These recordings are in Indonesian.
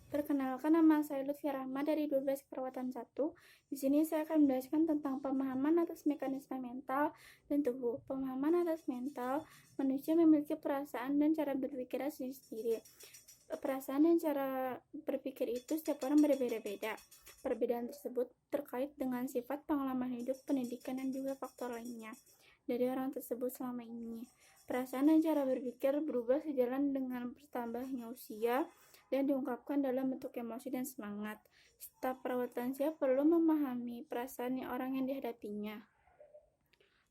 Perkenalkan, nama saya Lutfi Rahma dari 12 Keperawatan 1. Di sini saya akan menjelaskan tentang pemahaman atas mekanisme mental dan tubuh. Pemahaman atas mental, manusia memiliki perasaan dan cara berpikir sendiri-sendiri. Perasaan dan cara berpikir itu setiap orang berbeda-beda. Perbedaan tersebut terkait dengan sifat, pengalaman hidup, pendidikan, dan juga faktor lainnya dari orang tersebut selama ini. Perasaan dan cara berpikir berubah sejalan dengan bertambahnya usia dan diungkapkan dalam bentuk emosi dan semangat. Staf perawat lansia perlu memahami perasaan orang yang dihadapinya.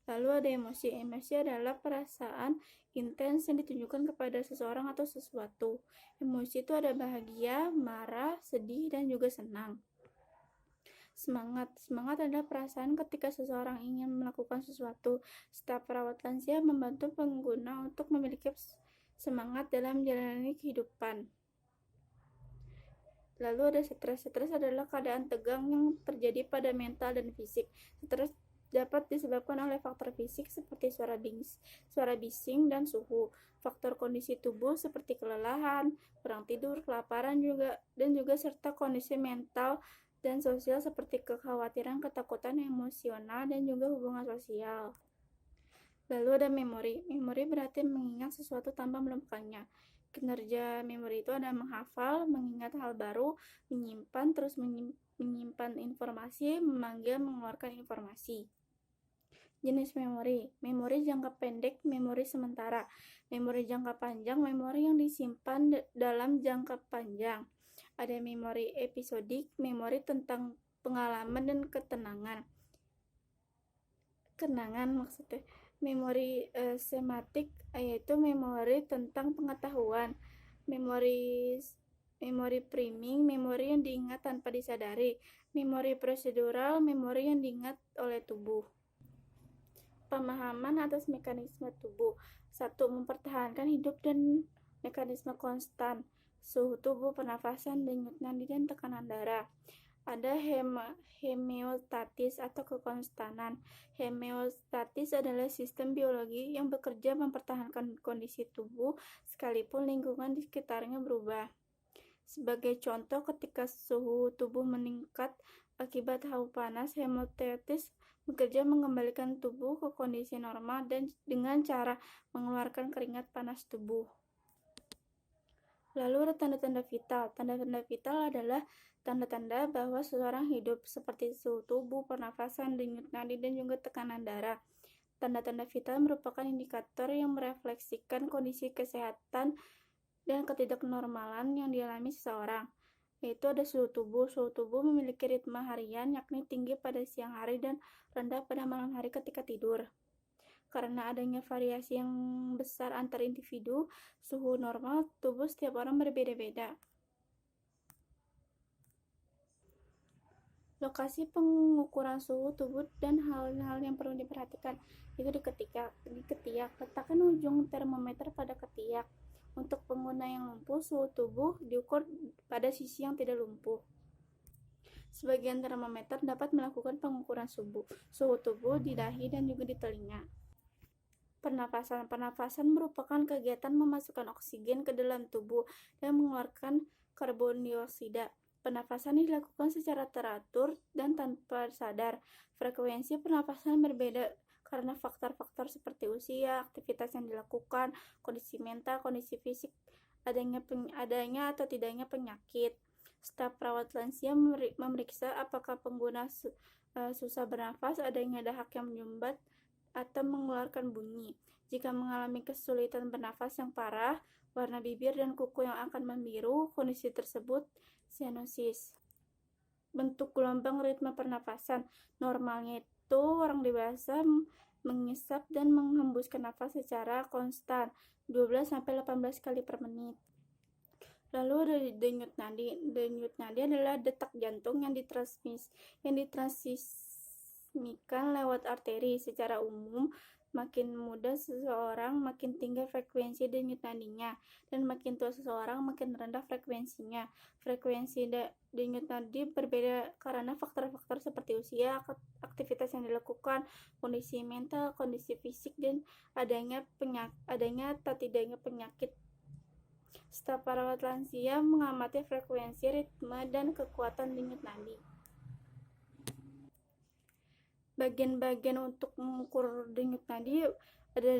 Lalu ada emosi. Emosi adalah perasaan intens yang ditunjukkan kepada seseorang atau sesuatu. Emosi itu ada bahagia, marah, sedih, dan juga senang. Semangat. Semangat adalah perasaan ketika seseorang ingin melakukan sesuatu. Staf perawat lansia membantu pengguna untuk memiliki semangat dalam menjalani kehidupan. Lalu ada stres. Stres adalah keadaan tegang yang terjadi pada mental dan fisik. Stres dapat disebabkan oleh faktor fisik seperti suara bising, dan suhu. Faktor kondisi tubuh seperti kelelahan, kurang tidur, kelaparan dan juga serta kondisi mental dan sosial seperti kekhawatiran, ketakutan, emosional, dan juga hubungan sosial. Lalu ada memori. Memori berarti mengingat sesuatu tanpa melakukannya. Kinerja memori itu ada menghafal, mengingat hal baru, menyimpan, terus menyimpan informasi, memanggil, mengeluarkan informasi. Jenis memori. Memori jangka pendek, memori sementara. Memori jangka panjang, memori yang disimpan dalam jangka panjang. Ada memori episodik, memori tentang pengalaman dan kenangan maksudnya. Memori sematik, yaitu memori tentang pengetahuan. Memori priming, memori yang diingat tanpa disadari. Memori prosedural, memori yang diingat oleh tubuh. Pemahaman atas mekanisme tubuh. 1. Mempertahankan hidup dan mekanisme konstan. Suhu tubuh, pernafasan, denyut nadi, dan tekanan darah. Ada homeostatis atau kekonstanan. Homeostatis adalah sistem biologi yang bekerja mempertahankan kondisi tubuh sekalipun lingkungan di sekitarnya berubah. Sebagai contoh, ketika suhu tubuh meningkat akibat hawa panas, homeostatis bekerja mengembalikan tubuh ke kondisi normal dan dengan cara mengeluarkan keringat panas tubuh. Lalu ada tanda-tanda vital. Tanda-tanda vital adalah tanda-tanda bahwa seseorang hidup, seperti suhu tubuh, pernafasan, denyut nadi, dan juga tekanan darah. Tanda-tanda vital merupakan indikator yang merefleksikan kondisi kesehatan dan ketidaknormalan yang dialami seseorang. Yaitu ada suhu tubuh. Suhu tubuh memiliki ritme harian, yakni tinggi pada siang hari dan rendah pada malam hari ketika tidur. Karena adanya variasi yang besar antar individu, suhu normal tubuh setiap orang berbeda-beda. Lokasi pengukuran suhu tubuh dan hal-hal yang perlu diperhatikan itu di ketiak. Letakkan ujung termometer pada ketiak. Untuk pengguna yang lumpuh, suhu tubuh diukur pada sisi yang tidak lumpuh. Sebagian termometer dapat melakukan pengukuran suhu tubuh di dahi dan juga di telinga. Pernafasan. Pernafasan merupakan kegiatan memasukkan oksigen ke dalam tubuh dan mengeluarkan karbon dioksida. Pernafasan dilakukan secara teratur dan tanpa sadar. Frekuensi pernafasan berbeda karena faktor-faktor seperti usia, aktivitas yang dilakukan, kondisi mental, kondisi fisik, adanya atau tidaknya penyakit. Staf perawat lansia memeriksa apakah pengguna susah bernafas, adanya dahak yang menyumbat, atau mengeluarkan bunyi. Jika mengalami kesulitan bernafas yang parah, warna bibir dan kuku yang akan membiru, kondisi tersebut sianosis. Bentuk gelombang ritme pernafasan. Normalnya itu orang dewasa mengisap dan menghembuskan nafas secara konstan 12-18 kali per menit. Lalu ada denyut nadi. Denyut nadi adalah detak jantung yang ditransmisikan lewat arteri. Secara umum, makin muda seseorang, makin tinggi frekuensi denyut nadinya, dan makin tua seseorang, makin rendah frekuensinya. Frekuensi denyut nadi berbeda karena faktor-faktor seperti usia, aktivitas yang dilakukan, kondisi mental, kondisi fisik, dan adanya atau tidaknya penyakit. Staf perawat lansia mengamati frekuensi, ritme, dan kekuatan denyut nadi. Bagian-bagian untuk mengukur denyut nadi ada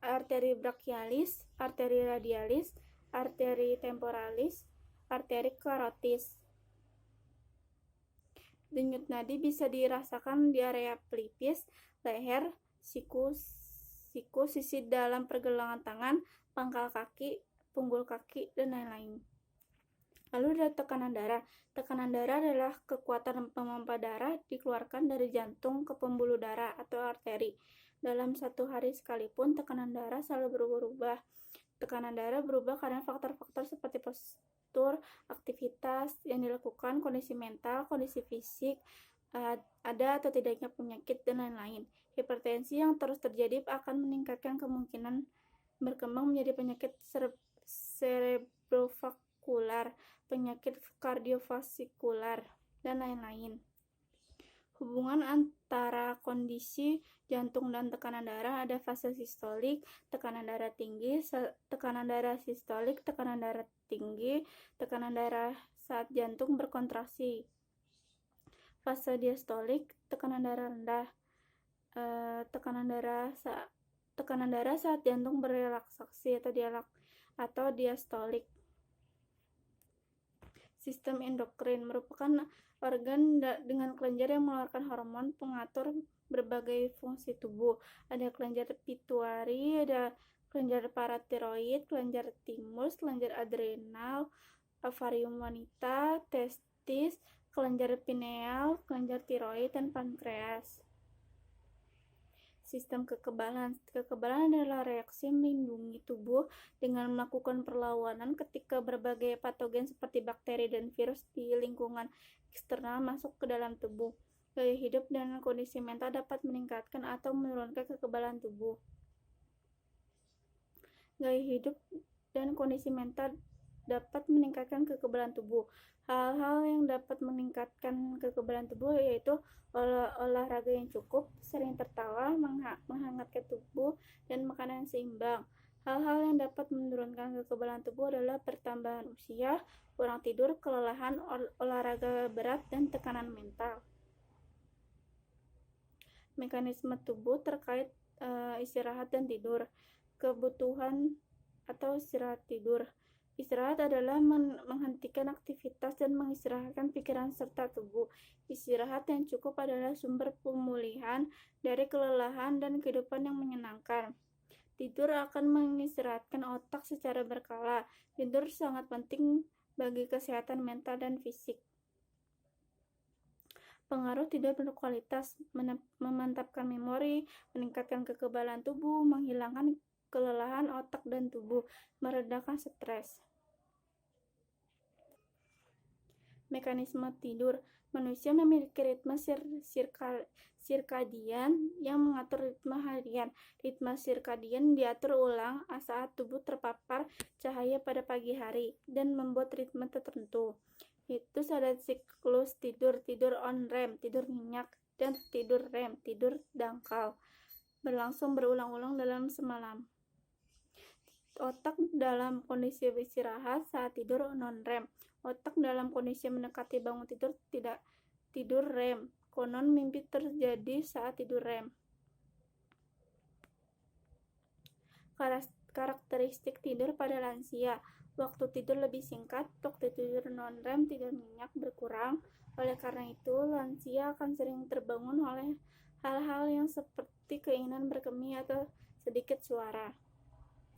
arteri brachialis, arteri radialis, arteri temporalis, arteri karotis. Denyut nadi bisa dirasakan di area pelipis, leher, siku, sisi dalam pergelangan tangan, pangkal kaki, punggul kaki, dan lain-lain. Lalu ada tekanan darah. Tekanan darah adalah kekuatan pompa darah dikeluarkan dari jantung ke pembuluh darah atau arteri. Dalam satu hari sekalipun, tekanan darah selalu berubah. Tekanan darah berubah karena faktor-faktor seperti postur, aktivitas yang dilakukan, kondisi mental, kondisi fisik, ada atau tidaknya penyakit, dan lain-lain. Hipertensi yang terus terjadi akan meningkatkan kemungkinan berkembang menjadi penyakit cerebrovaskular, penyakit kardiovaskular, dan lain-lain. Hubungan antara kondisi jantung dan tekanan darah ada fase sistolik, tekanan darah tinggi, tekanan darah sistolik, tekanan darah tinggi, tekanan darah saat jantung berkontraksi. Fase diastolik, tekanan darah rendah, tekanan darah saat jantung berrelaksasi atau diastolik. Sistem endokrin merupakan organ dengan kelenjar yang mengeluarkan hormon pengatur berbagai fungsi tubuh. Ada kelenjar pituitari, ada kelenjar paratiroid, kelenjar timus, kelenjar adrenal, ovarium wanita, testis, kelenjar pineal, kelenjar tiroid, dan pankreas. Sistem kekebalan. Kekebalan adalah reaksi melindungi tubuh dengan melakukan perlawanan ketika berbagai patogen seperti bakteri dan virus di lingkungan eksternal masuk ke dalam tubuh. Gaya hidup dan kondisi mental dapat meningkatkan atau menurunkan kekebalan tubuh. Gaya hidup dan kondisi mental dapat meningkatkan kekebalan tubuh. Hal-hal yang dapat meningkatkan kekebalan tubuh yaitu olahraga yang cukup, sering tertawa, menghangatkan tubuh, dan makanan yang seimbang. Hal-hal yang dapat menurunkan kekebalan tubuh adalah pertambahan usia, kurang tidur, kelelahan, olahraga berat, dan tekanan mental. Mekanisme tubuh terkait istirahat dan tidur. Kebutuhan atau istirahat tidur. Istirahat adalah menghentikan aktivitas dan mengistirahatkan pikiran serta tubuh. Istirahat yang cukup adalah sumber pemulihan dari kelelahan dan kehidupan yang menyenangkan. Tidur akan mengistirahatkan otak secara berkala. Tidur sangat penting bagi kesehatan mental dan fisik. Pengaruh tidur berkualitas, memantapkan memori, meningkatkan kekebalan tubuh, menghilangkan kelelahan otak dan tubuh, meredakan stres. Mekanisme tidur. Manusia memiliki ritme sirkadian yang mengatur ritme harian. Ritme sirkadian diatur ulang saat tubuh terpapar cahaya pada pagi hari dan membuat ritme tertentu. Itu ada siklus tidur, tidur on REM, tidur nyenyak, dan tidur REM, tidur dangkal, berlangsung berulang-ulang dalam semalam. Otak dalam kondisi istirahat saat tidur non-REM. Otak dalam kondisi mendekati bangun tidur tidak tidur REM. Konon mimpi terjadi saat tidur REM. Karakteristik tidur pada lansia. Waktu tidur lebih singkat, waktu tidur non-REM tidur nyenyak berkurang. Oleh karena itu, lansia akan sering terbangun oleh hal-hal yang seperti keinginan berkemih atau sedikit suara.